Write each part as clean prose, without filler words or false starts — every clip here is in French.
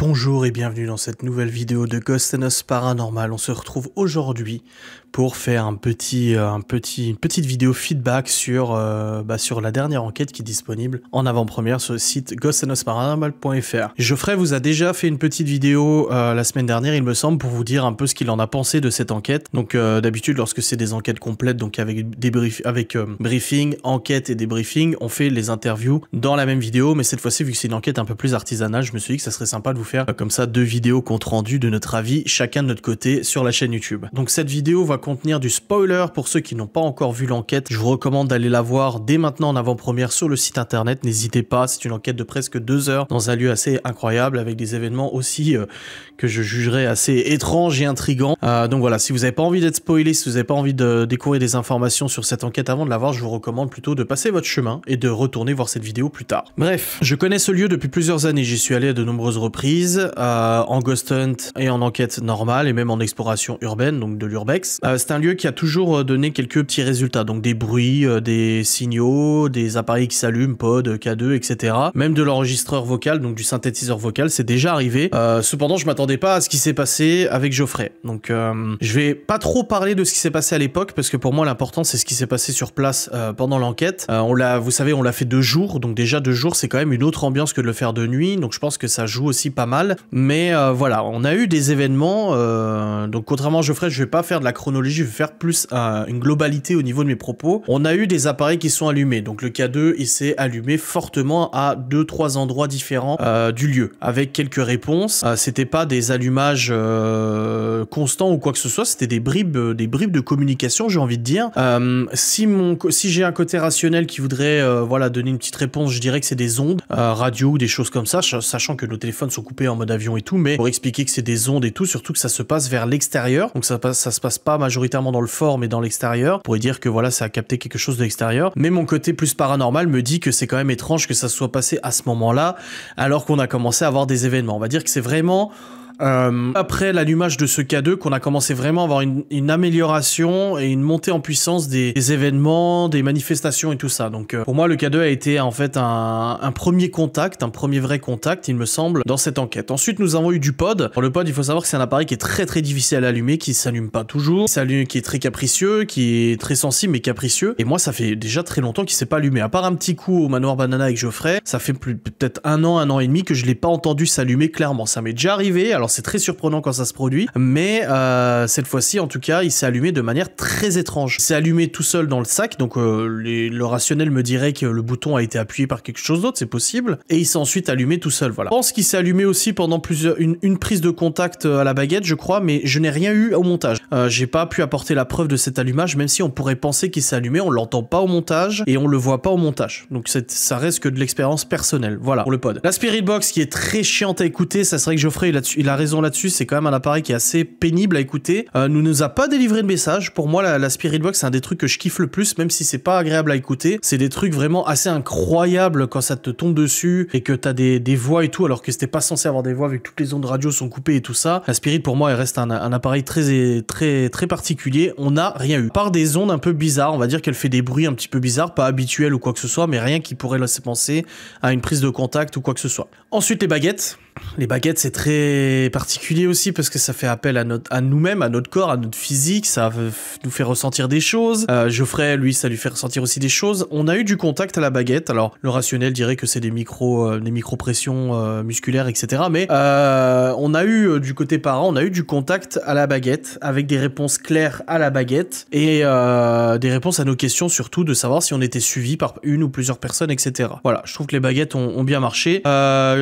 Bonjour et bienvenue dans cette nouvelle vidéo de Ghost and Us Paranormal. On se retrouve aujourd'hui pour faire une petite vidéo feedback sur la dernière enquête qui est disponible en avant-première sur le site ghostandusParanormal.fr. Geoffrey vous a déjà fait une petite vidéo la semaine dernière, il me semble, pour vous dire un peu ce qu'il en a pensé de cette enquête. Donc d'habitude, lorsque c'est des enquêtes complètes, donc avec briefing, enquête et débriefing, on fait les interviews dans la même vidéo, mais cette fois-ci, vu que c'est une enquête un peu plus artisanale, je me suis dit que ça serait sympa de vous faire comme ça 2 vidéos compte rendu de notre avis, chacun de notre côté, sur la chaîne YouTube. Donc cette vidéo va contenir du spoiler pour ceux qui n'ont pas encore vu l'enquête. Je vous recommande d'aller la voir dès maintenant en avant-première sur le site internet. N'hésitez pas, c'est une enquête de presque 2 heures dans un lieu assez incroyable avec des événements aussi que je jugerais assez étranges et intrigants. Donc voilà, si vous n'avez pas envie d'être spoilé, si vous n'avez pas envie de découvrir des informations sur cette enquête avant de la voir, je vous recommande plutôt de passer votre chemin et de retourner voir cette vidéo plus tard. Bref, je connais ce lieu depuis plusieurs années. J'y suis allé à de nombreuses reprises, en ghost hunt et en enquête normale et même en exploration urbaine, donc de l'urbex. C'est un lieu qui a toujours donné quelques petits résultats, donc des bruits, des signaux, des appareils qui s'allument, pod, K2, etc. Même de l'enregistreur vocal, donc du synthétiseur vocal, c'est déjà arrivé. Cependant, je m'attendais pas à ce qui s'est passé avec Geoffrey. Donc, je vais pas trop parler de ce qui s'est passé à l'époque, parce que pour moi, l'important, c'est ce qui s'est passé sur place pendant l'enquête. Vous savez, on l'a fait 2 jours, donc déjà 2 jours, c'est quand même une autre ambiance que de le faire de nuit, donc je pense que ça joue aussi pas mal. Mais voilà, on a eu des événements, donc contrairement à Geoffrey, je vais pas faire de la chronologie, je vais faire plus une globalité au niveau de mes propos. On a eu des appareils qui sont allumés, donc le K2 il s'est allumé fortement à 2-3 endroits différents du lieu, avec quelques réponses. C'était pas des allumages constants ou quoi que ce soit, c'était des bribes de communication, j'ai envie de dire. Si j'ai un côté rationnel qui voudrait voilà, donner une petite réponse, je dirais que c'est des ondes radio ou des choses comme ça, sachant que nos téléphones sont coupés en mode avion et tout, mais pour expliquer que c'est des ondes et tout, surtout que ça se passe vers l'extérieur, donc ça se passe pas majoritairement dans le fort mais dans l'extérieur, on pourrait dire que voilà, ça a capté quelque chose de l'extérieur. Mais mon côté plus paranormal me dit que c'est quand même étrange que ça se soit passé à ce moment-là, alors qu'on a commencé à avoir des événements. On va dire que c'est vraiment après l'allumage de ce K2 qu'on a commencé vraiment à avoir une amélioration et une montée en puissance des événements, des manifestations et tout ça. Donc pour moi le K2 a été en fait un premier contact, un premier vrai contact il me semble dans cette enquête. Ensuite nous avons eu du pod. Alors, le pod, il faut savoir que c'est un appareil qui est très difficile à allumer, qui s'allume pas toujours, qui est très capricieux, qui est très sensible mais capricieux, et moi ça fait déjà très longtemps qu'il s'est pas allumé, à part un petit coup au manoir Banana avec Geoffrey. Ça fait peut-être 1 an et demi que je l'ai pas entendu s'allumer clairement. Ça m'est déjà arrivé, alors c'est très surprenant quand ça se produit, mais cette fois-ci en tout cas il s'est allumé de manière très étrange. Il s'est allumé tout seul dans le sac, donc le rationnel me dirait que le bouton a été appuyé par quelque chose d'autre, c'est possible, et il s'est ensuite allumé tout seul, voilà. Je pense qu'il s'est allumé aussi pendant une prise de contact à la baguette je crois, mais je n'ai rien eu au montage. J'ai pas pu apporter la preuve de cet allumage, même si on pourrait penser qu'il s'est allumé, on l'entend pas au montage et on le voit pas au montage, donc ça reste que de l'expérience personnelle, voilà pour le pod. La Spirit Box qui est très chiante à écouter, ça serait que Geoffrey il a raison là-dessus, c'est quand même un appareil qui est assez pénible à écouter. Nous a pas délivré de message. Pour moi la Spirit Box c'est un des trucs que je kiffe le plus, même si c'est pas agréable à écouter. C'est des trucs vraiment assez incroyables quand ça te tombe dessus et que t'as des voix et tout, alors que c'était pas censé avoir des voix vu que toutes les ondes radio sont coupées et tout ça. La Spirit pour moi elle reste un appareil très particulier. On n'a rien eu. Par des ondes un peu bizarres, on va dire qu'elle fait des bruits un petit peu bizarres, pas habituels ou quoi que ce soit, mais rien qui pourrait laisser penser à une prise de contact ou quoi que ce soit. Ensuite les baguettes. Les baguettes c'est très particulier aussi parce que ça fait appel à nous-mêmes, à notre corps, à notre physique, ça nous fait ressentir des choses. Geoffrey lui ça lui fait ressentir aussi des choses. On a eu du contact à la baguette, alors le rationnel dirait que c'est des micro-pressions musculaires etc, mais on a eu du côté parent, on a eu du contact à la baguette avec des réponses claires à la baguette et des réponses à nos questions, surtout de savoir si on était suivi par une ou plusieurs personnes etc. Voilà, je trouve que les baguettes ont bien marché.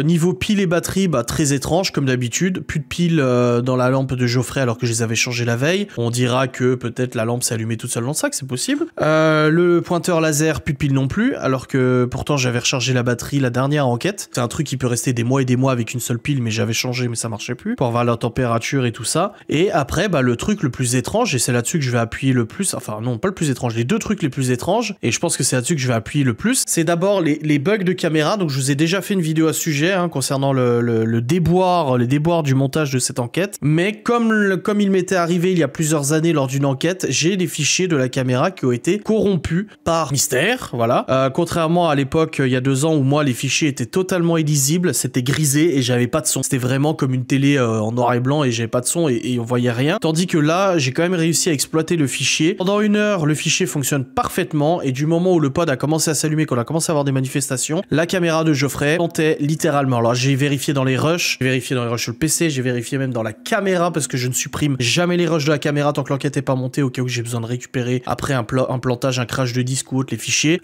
Niveau pile et batterie, très étrange comme d'habitude, plus de piles dans la lampe de Geoffrey alors que je les avais changées la veille. On dira que peut-être la lampe s'est allumée toute seule dans le sac, c'est possible. Le pointeur laser, plus de piles non plus, alors que pourtant j'avais rechargé la batterie la dernière enquête. C'est un truc qui peut rester des mois et des mois avec une seule pile, mais j'avais changé mais ça marchait plus pour avoir la température et tout ça. Et après le truc le plus étrange, et c'est là-dessus que je vais appuyer le plus, enfin non pas le plus étrange, les 2 trucs les plus étranges, et je pense que c'est là-dessus que je vais appuyer le plus, c'est d'abord les bugs de caméra. Donc je vous ai déjà fait une vidéo à ce sujet concernant le le déboire, les déboires du montage de cette enquête. Mais comme il m'était arrivé il y a plusieurs années lors d'une enquête, j'ai les fichiers de la caméra qui ont été corrompus par mystère, voilà. Contrairement à l'époque, il y a 2 ans, où moi, les fichiers étaient totalement illisibles, c'était grisé et j'avais pas de son. C'était vraiment comme une télé en noir et blanc et j'avais pas de son et on voyait rien. Tandis que là, j'ai quand même réussi à exploiter le fichier. Pendant 1 heure, le fichier fonctionne parfaitement et du moment où le pod a commencé à s'allumer, qu'on a commencé à avoir des manifestations, la caméra de Geoffrey plantait littéralement. Alors j'ai vérifié dans les rushs, sur le PC, j'ai vérifié même dans la caméra parce que je ne supprime jamais les rushs de la caméra tant que l'enquête n'est pas montée, au cas où j'ai besoin de récupérer après un plantage, un crash de disque ou autre les fichiers.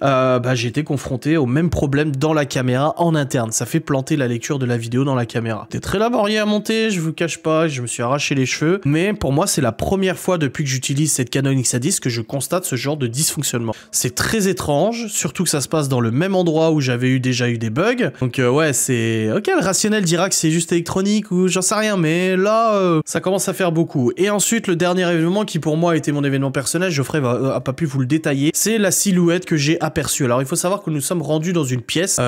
J'ai été confronté au même problème dans la caméra en interne. Ça fait planter la lecture de la vidéo dans la caméra. C'était très laborieux à monter, je vous cache pas, je me suis arraché les cheveux, mais pour moi c'est la première fois depuis que j'utilise cette Canon X-A10 que je constate ce genre de dysfonctionnement. C'est très étrange, surtout que ça se passe dans le même endroit où j'avais déjà eu des bugs. Donc ouais, c'est... Ok, le rationnel dira que c'est juste électronique ou j'en sais rien, mais là, ça commence à faire beaucoup. Et ensuite, le dernier événement qui pour moi a été mon événement personnel, Geoffrey a pas pu vous le détailler, c'est la silhouette que j'ai aperçue. Alors il faut savoir que nous sommes rendus dans une pièce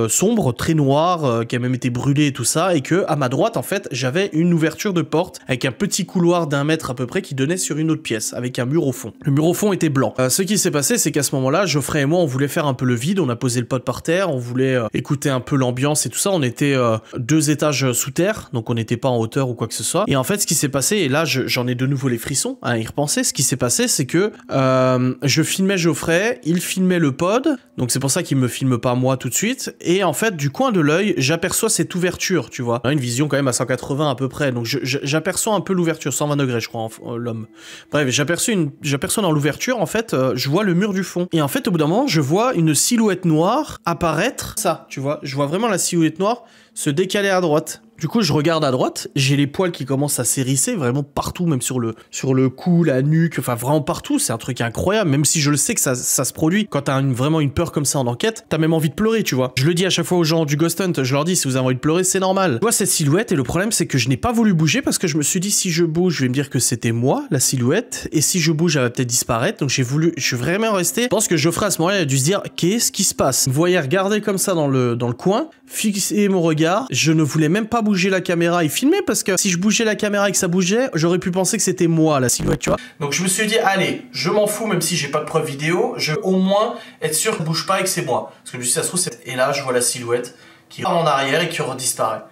sombre, très noire, qui a même été brûlée et tout ça, et que à ma droite, en fait, j'avais une ouverture de porte avec un petit couloir d'1 mètre à peu près qui donnait sur une autre pièce, avec un mur au fond. Le mur au fond était blanc. Ce qui s'est passé, c'est qu'à ce moment-là, Geoffrey et moi, on voulait faire un peu le vide, on a posé le pod par terre, on voulait écouter un peu l'ambiance et tout ça. On était 2 étages sous terre, donc on n'était pas en hauteur ou quoi que ce soit. Et en fait, ce qui s'est passé, et là, j'en ai de nouveau les frissons à y repenser, ce qui s'est passé, c'est que je filmais Geoffrey, il filmait le pod, donc c'est pour ça qu'il me filme pas moi tout de suite, et en fait, du coin de l'œil, j'aperçois cette ouverture, tu vois. On a une vision quand même à 180 à peu près, donc j'aperçois un peu l'ouverture, 120 degrés, je crois, l'homme. Bref, j'aperçois dans l'ouverture, en fait, je vois le mur du fond. Et en fait, au bout d'un moment, je vois une silhouette noire apparaître, ça, tu vois. Je vois vraiment la silhouette noire se décaler à droite. Du coup, je regarde à droite, j'ai les poils qui commencent à s'hérisser, vraiment partout, même sur le cou, la nuque, enfin vraiment partout, c'est un truc incroyable, même si je le sais que ça se produit. Quand t'as vraiment une peur comme ça en enquête, t'as même envie de pleurer, tu vois. Je le dis à chaque fois aux gens du Ghost Hunt, je leur dis, si vous avez envie de pleurer, c'est normal. Je vois cette silhouette et le problème, c'est que je n'ai pas voulu bouger parce que je me suis dit, si je bouge, je vais me dire que c'était moi, la silhouette, et si je bouge, elle va peut-être disparaître, donc je suis vraiment resté. Je pense que Geoffrey, à ce moment-là, il a dû se dire, qu'est-ce qui se passe? Vous voyez regarder comme ça dans le coin, fixer mon regard, je ne voulais même pas bouger la caméra et filmer parce que si je bougeais la caméra et que ça bougeait, j'aurais pu penser que c'était moi la silhouette, tu vois. Donc je me suis dit, allez, je m'en fous même si j'ai pas de preuve vidéo, je veux au moins être sûr que ça bouge pas et que c'est moi. Parce que je me suis dit, ça se trouve, et là je vois la silhouette qui part en arrière et qui redisparaît.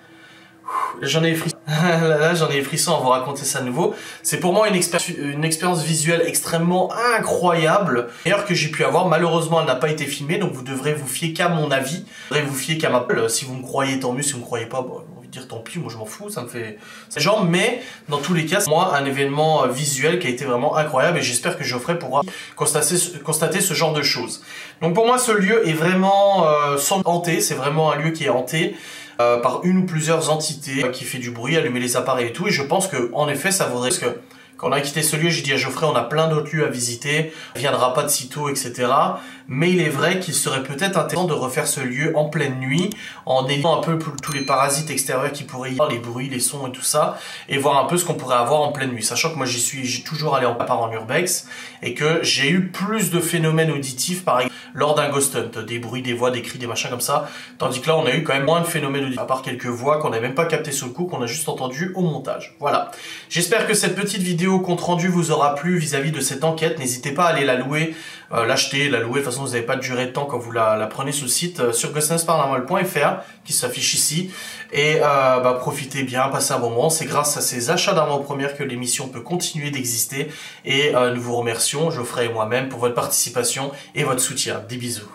J'en ai les frissons. Là, j'en ai les frissons à vous raconter ça de nouveau. C'est pour moi une expérience visuelle extrêmement incroyable. Meilleure que j'ai pu avoir. Malheureusement, elle n'a pas été filmée, donc vous devrez vous fier qu'à mon avis. Vous devrez vous fier qu'à ma parole. Si vous me croyez, tant mieux. Si vous me croyez pas, bon, j'ai envie de dire tant pis. Moi, je m'en fous. Ça me fait... C'est genre, mais dans tous les cas, c'est moi un événement visuel qui a été vraiment incroyable et j'espère que Geoffrey pourra constater ce genre de choses. Donc pour moi, ce lieu est vraiment hanté. C'est vraiment un lieu qui est hanté. Par une ou plusieurs entités qui fait du bruit, allumer les appareils et tout, et je pense que en effet ça vaudrait, parce que quand on a quitté ce lieu, j'ai dit à Geoffrey, on a plein d'autres lieux à visiter, on ne viendra pas de sitôt, etc. Mais il est vrai qu'il serait peut-être intéressant de refaire ce lieu en pleine nuit, en éliminant un peu tous les parasites extérieurs qui pourraient y avoir, les bruits, les sons et tout ça, et voir un peu ce qu'on pourrait avoir en pleine nuit. Sachant que moi j'ai toujours allé en urbex, et que j'ai eu plus de phénomènes auditifs, par exemple, lors d'un ghost hunt, des bruits, des voix, des cris, des machins comme ça, tandis que là on a eu quand même moins de phénomènes auditifs, à part quelques voix qu'on n'avait même pas captées sur le coup, qu'on a juste entendu au montage. Voilà. J'espère que cette petite vidéo compte rendu vous aura plu vis-à-vis de cette enquête. N'hésitez pas à aller la louer, l'acheter, la louer. De toute façon, vous n'avez pas de durée de temps quand vous la prenez sur le site sur ghosthuntsparanormal.fr qui s'affiche ici. Et profitez bien, passez un bon moment. C'est grâce à ces achats d'armes premières que l'émission peut continuer d'exister. Et nous vous remercions, Geoffrey et moi-même, pour votre participation et votre soutien. Des bisous.